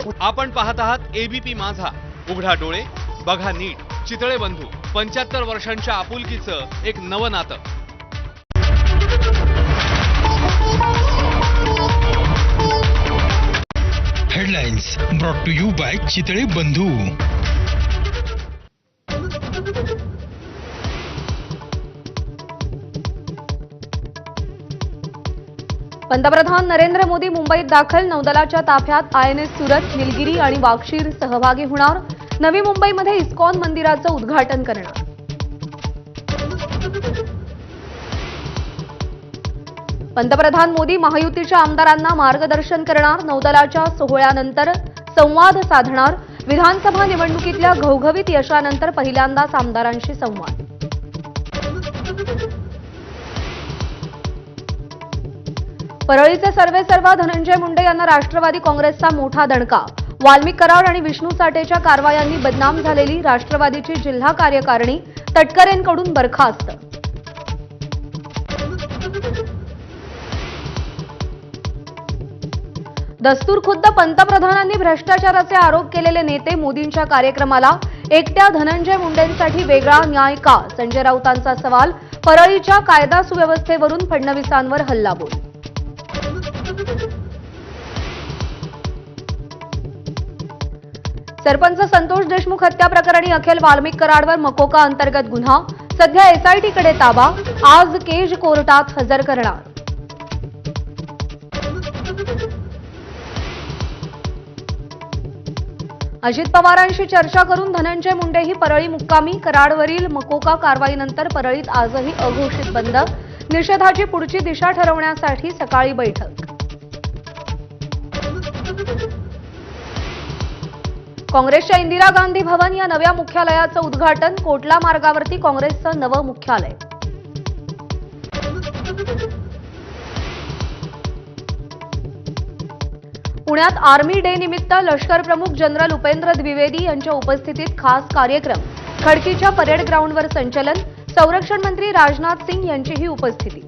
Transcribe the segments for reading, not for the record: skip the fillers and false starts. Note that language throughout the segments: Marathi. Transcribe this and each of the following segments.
आपण पाहत आहात एबीपी माझा, उघडा डोळे बघा नीट. चितळे बंधू 75 वर्षांच्या आपुलकीचं एक नवं नातं. Headlines brought to you by Chitale Bandhu. पंतप्रधान नरेंद्र मोदी मुंबईत दाखल. नौदलाच्या ताफ्यात आयएनएस सुरत, निलगिरी आणि वाक्षीर सहभागी होणार. नवी मुंबईमध्ये इस्कॉन मंदिराचं उद्घाटन करणार. पंतप्रधान मोदी महायुतीच्या आमदारांना मार्गदर्शन करणार. नौदलाच्या सोहळ्यानंतर संवाद साधणार. विधानसभा निवडणुकीतल्या घवघवीत यशानंतर पहिल्यांदाच आमदारांशी संवाद. परळीचे सर्वेसर्वा धनंजय मुंडे यांना राष्ट्रवादी काँग्रेसचा मोठा दणका. वाल्मिक कराड आणि विष्णू साठेच्या कारवायांनी बदनाम झालेली राष्ट्रवादीची जिल्हा कार्यकारिणी तटकरेंकडून बरखास्त. दस्तूरखुद्द पंतप्रधानांनी भ्रष्टाचाराचे आरोप केलेले नेते मोदींच्या कार्यक्रमाला. एकट्या धनंजय मुंडेंसाठी वेगळा न्याय का? संजय राऊतांचा सवाल. परळीच्या कायदा सुव्यवस्थेवरून फडणवीसांवर हल्लाबोल. सरपंच संतोष देशमुख हत्या प्रकरणी अखेर वाल्मिक कराडवर मकोका अंतर्गत गुन्हा. सध्या एसआयटीकडे ताबा. आज केज कोर्टात हजर करणार. अजित पवारांशी चर्चा करून धनंजय मुंडेही परळी मुक्कामी. कराडवरील मकोका कारवाईनंतर परळीत आजही अघोषित बंद. निषेधाची पुढची दिशा ठरवण्यासाठी सकाळी बैठक. काँग्रेसच्या इंदिरा गांधी भवन या नव्या मुख्यालयाचं उद्घाटन. कोटला मार्गावरती काँग्रेसचं नवं मुख्यालय. पुण्यात आर्मी डे निमित्त लष्कर प्रमुख जनरल उपेंद्र द्विवेदी यांच्या उपस्थितीत खास कार्यक्रम. खडकीच्या परेड ग्राउंडवर संचलन. संरक्षण मंत्री राजनाथ सिंग यांचीही उपस्थिती.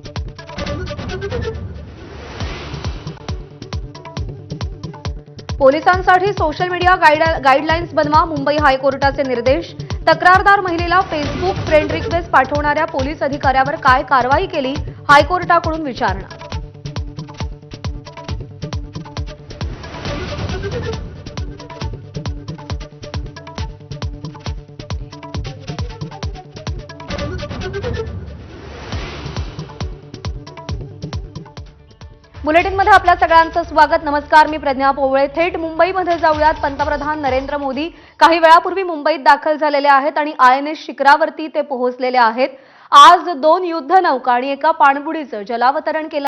पोलिसांसाठी सोशल मीडिया गाईडलाईन्स बनवा. मुंबई हायकोर्टाचे निर्देश. तक्रारदार महिलेला फेसबुक फ्रेंड रिक्वेस्ट पाठवणाऱ्या पोलीस अधिकाऱ्यावर काय कारवाई केली? हायकोर्टाकडून विचारणा. बुलेटिनमध्ये आपल्या सगळ्यांचं स्वागत. नमस्कार, मी प्रज्ञा पोवळे. थेट मुंबईमध्ये जाऊयात. पंतप्रधान नरेंद्र मोदी काही वेळापूर्वी मुंबईत दाखल झालेले आहेत आणि आयएनएस शिखरावरती ते पोहोचलेले आहेत. आज 2 युद्धनौका आणि एका पाणबुडीचं जलावतरण केलं.